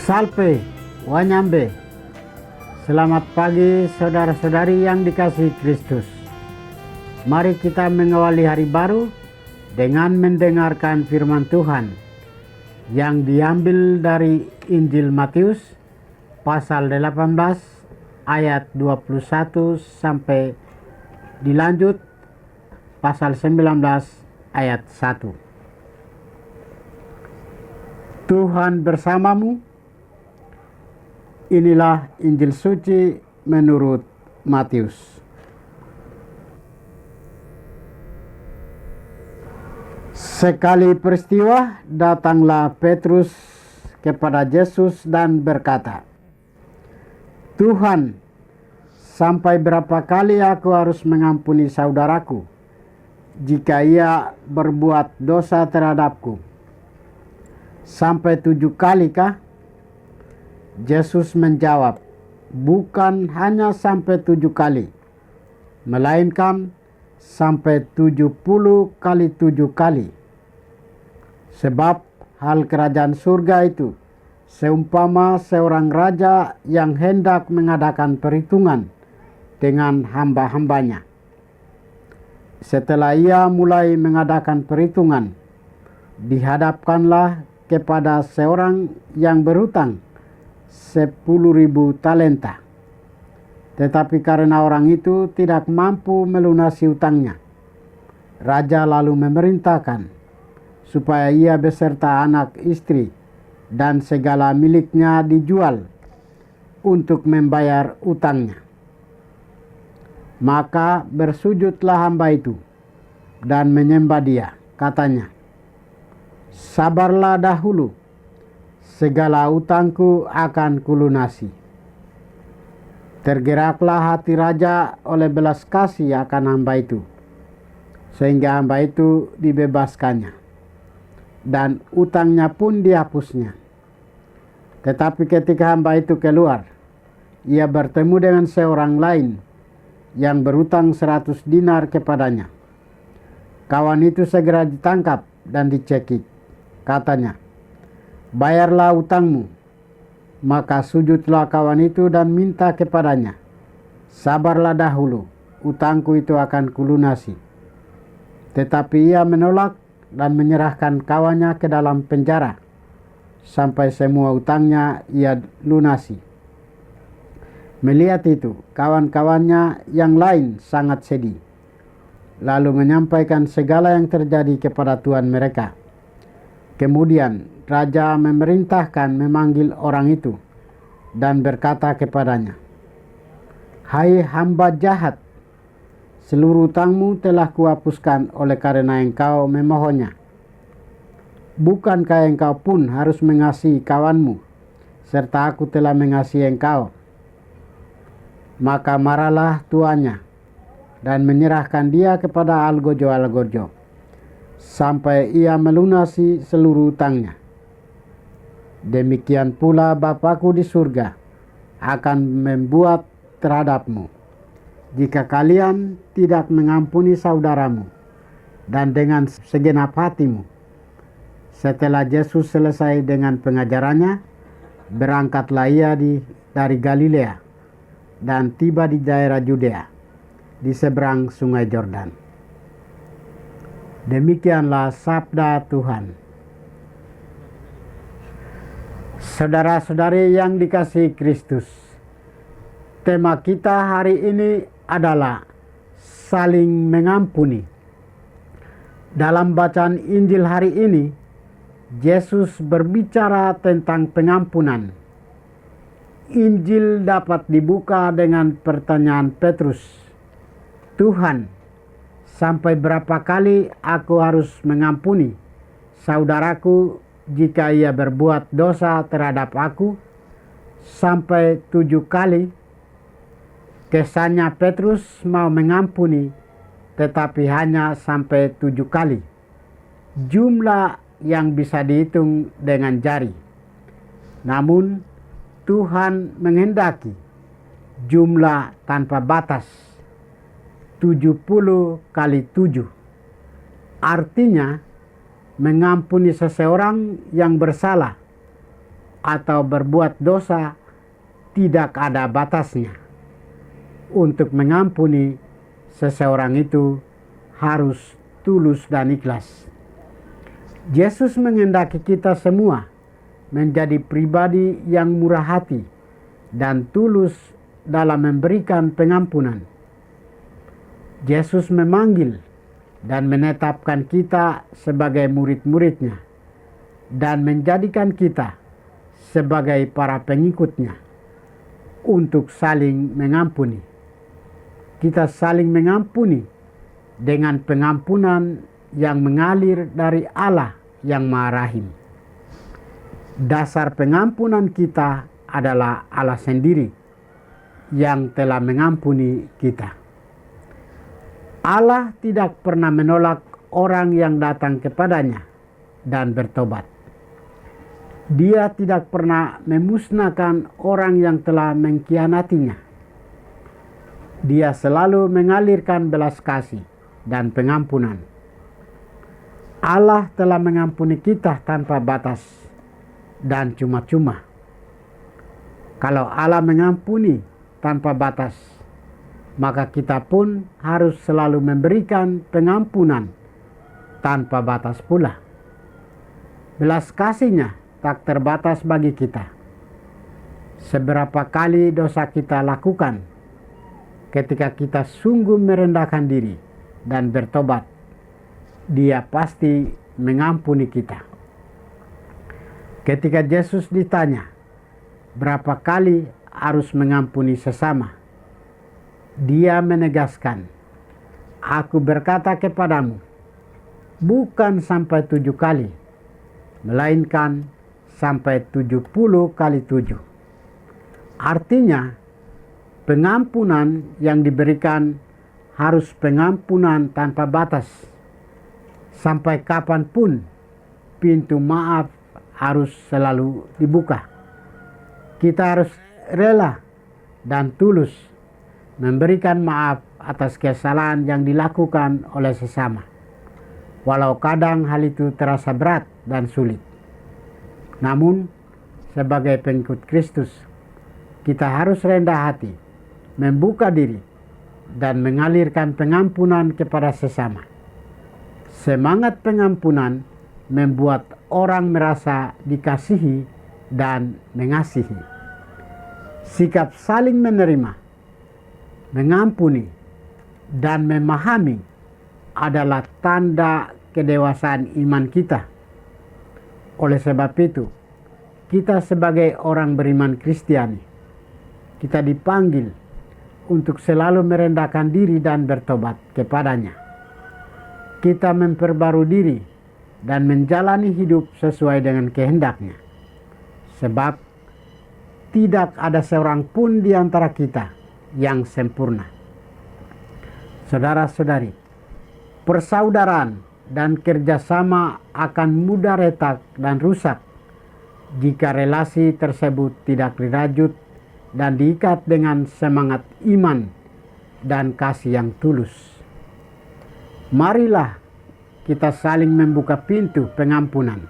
Salve, Wanyambe. Selamat pagi saudara-saudari yang dikasihi Kristus. Mari kita mengawali hari baru dengan mendengarkan firman Tuhan yang diambil dari Injil Matius pasal 18 ayat 21 sampai dilanjut pasal 19 ayat 1. Tuhan bersamamu. Inilah Injil suci menurut Matius. Sekali peristiwa, datanglah Petrus kepada Yesus dan berkata, "Tuhan, sampai berapa kali aku harus mengampuni saudaraku jika ia berbuat dosa terhadapku? Sampai 7 kali kah?" Yesus menjawab, "Bukan hanya sampai 7 kali, melainkan sampai 70 kali 7 kali. Sebab hal kerajaan surga itu seumpama seorang raja yang hendak mengadakan perhitungan dengan hamba-hambanya. Setelah ia mulai mengadakan perhitungan, dihadapkanlah kepada seorang yang berhutang 10.000 talenta. Tetapi karena orang itu tidak mampu melunasi hutangnya, raja lalu memerintahkan supaya ia beserta anak istri dan segala miliknya dijual untuk membayar utangnya. Maka bersujudlah hamba itu dan menyembah dia. Katanya, 'Sabarlah dahulu, segala utangku akan kulunasi.' Tergeraklah hati raja oleh belas kasih akan hamba itu, sehingga hamba itu dibebaskannya, dan utangnya pun dihapusnya. Tetapi ketika hamba itu keluar, ia bertemu dengan seorang lain yang berutang 100 dinar kepadanya. Kawan itu segera ditangkap dan dicekik. Katanya, 'Bayarlah utangmu.' Maka sujudlah kawan itu dan minta kepadanya, 'Sabarlah dahulu, utangku itu akan kulunasi.' Tetapi ia menolak dan menyerahkan kawannya ke dalam penjara sampai semua utangnya ia lunasi. Melihat itu, kawan-kawannya yang lain sangat sedih, lalu menyampaikan segala yang terjadi kepada tuan mereka. Kemudian raja memerintahkan memanggil orang itu dan berkata kepadanya, 'Hai hamba jahat, seluruh utangmu telah kuhapuskan oleh karena engkau memohonnya. Bukankah engkau pun harus mengasihi kawanmu, serta aku telah mengasihi engkau?' Maka marahlah tuannya dan menyerahkan dia kepada algojo-algojo sampai ia melunasi seluruh utangnya. Demikian pula Bapakku di surga akan membuat terhadapmu, jika kalian tidak mengampuni saudaramu dan dengan segenap hatimu." Setelah Yesus selesai dengan pengajarannya, berangkatlah ia dari Galilea dan tiba di daerah Yudea di seberang sungai Yordan. Demikianlah sabda Tuhan. Saudara-saudari yang dikasihi Kristus, tema kita hari ini adalah saling mengampuni. Dalam bacaan Injil hari ini, Yesus berbicara tentang pengampunan. Injil dapat dibuka dengan pertanyaan Petrus, "Tuhan, sampai berapa kali aku harus mengampuni saudaraku jika ia berbuat dosa terhadap aku? Sampai 7 kali?" Kesannya Petrus mau mengampuni, tetapi hanya sampai 7 kali. Jumlah yang bisa dihitung dengan jari. Namun Tuhan menghendaki jumlah tanpa batas, 70 kali 7. Artinya mengampuni seseorang yang bersalah atau berbuat dosa tidak ada batasnya. Untuk mengampuni seseorang itu harus tulus dan ikhlas. Yesus menghendaki kita semua menjadi pribadi yang murah hati dan tulus dalam memberikan pengampunan. Yesus memanggil dan menetapkan kita sebagai murid-muridnya dan menjadikan kita sebagai para pengikutnya untuk saling mengampuni. Kita saling mengampuni dengan pengampunan yang mengalir dari Allah yang Maha Rahim. Dasar pengampunan kita adalah Allah sendiri yang telah mengampuni kita. Allah tidak pernah menolak orang yang datang kepadanya dan bertobat. Dia tidak pernah memusnahkan orang yang telah mengkhianatinya. Dia selalu mengalirkan belas kasih dan pengampunan. Allah telah mengampuni kita tanpa batas dan cuma-cuma. Kalau Allah mengampuni tanpa batas, maka kita pun harus selalu memberikan pengampunan tanpa batas pula. Belas kasih-Nya tak terbatas bagi kita. Seberapa kali dosa kita lakukan, ketika kita sungguh merendahkan diri dan bertobat, Dia pasti mengampuni kita. Ketika Yesus ditanya, berapa kali harus mengampuni sesama? Dia menegaskan, aku berkata kepadamu, bukan sampai 7 kali, melainkan sampai 70 kali 7. Artinya, pengampunan yang diberikan harus pengampunan tanpa batas. Sampai kapanpun pintu maaf harus selalu dibuka. Kita harus rela dan tulus memberikan maaf atas kesalahan yang dilakukan oleh sesama. Walau kadang hal itu terasa berat dan sulit. Namun, sebagai pengikut Kristus, kita harus rendah hati, membuka diri, dan mengalirkan pengampunan kepada sesama. Semangat pengampunan membuat orang merasa dikasihi dan mengasihi. Sikap saling menerima, mengampuni, dan memahami adalah tanda kedewasaan iman kita. Oleh sebab itu, kita sebagai orang beriman Kristiani, kita dipanggil untuk selalu merendahkan diri dan bertobat kepadanya. Kita memperbarui diri dan menjalani hidup sesuai dengan kehendak-Nya. Sebab tidak ada seorang pun di antara kita yang sempurna. Saudara-saudari, persaudaraan dan kerjasama akan mudah retak dan rusak jika relasi tersebut tidak dirajut dan diikat dengan semangat iman dan kasih yang tulus. Marilah kita saling membuka pintu pengampunan.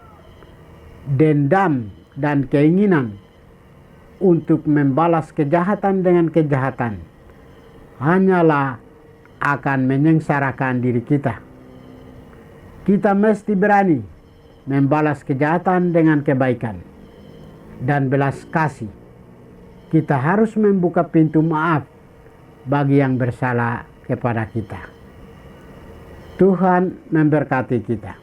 Dendam dan keinginan untuk membalas kejahatan dengan kejahatan hanyalah akan menyengsarakan diri kita. Kita mesti berani membalas kejahatan dengan kebaikan dan belas kasih. Kita harus membuka pintu maaf bagi yang bersalah kepada kita. Tuhan memberkati kita.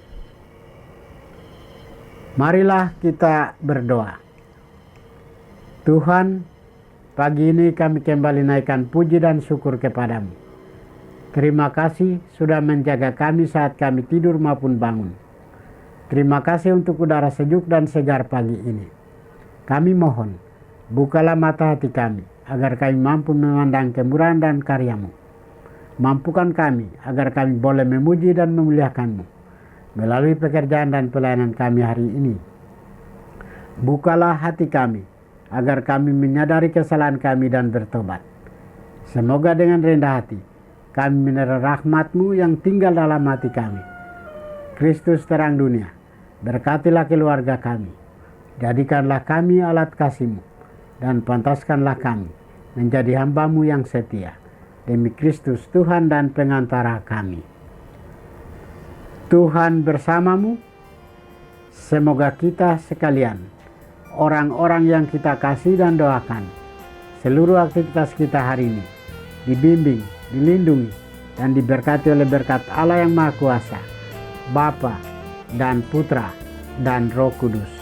Marilah kita berdoa. Tuhan, pagi ini kami kembali naikkan puji dan syukur kepadamu. Terima kasih sudah menjaga kami saat kami tidur maupun bangun. Terima kasih untuk udara sejuk dan segar pagi ini. Kami mohon, bukalah mata hati kami, agar kami mampu memandang kemurahan dan karya-Mu. Mampukan kami, agar kami boleh memuji dan memuliakan-Mu melalui pekerjaan dan pelayanan kami hari ini. Bukalah hati kami, agar kami menyadari kesalahan kami dan bertobat. Semoga dengan rendah hati, kami menerima rahmat-Mu yang tinggal dalam hati kami. Kristus terang dunia, berkatilah keluarga kami. Jadikanlah kami alat kasih-Mu, dan pantaskanlah kami menjadi hamba-Mu yang setia. Demi Kristus Tuhan dan pengantara kami. Tuhan bersamamu. Semoga kita sekalian, orang-orang yang kita kasih dan doakan, seluruh aktivitas kita hari ini dibimbing, dilindungi, dan diberkati oleh berkat Allah yang Maha Kuasa, Bapa dan Putra dan Roh Kudus.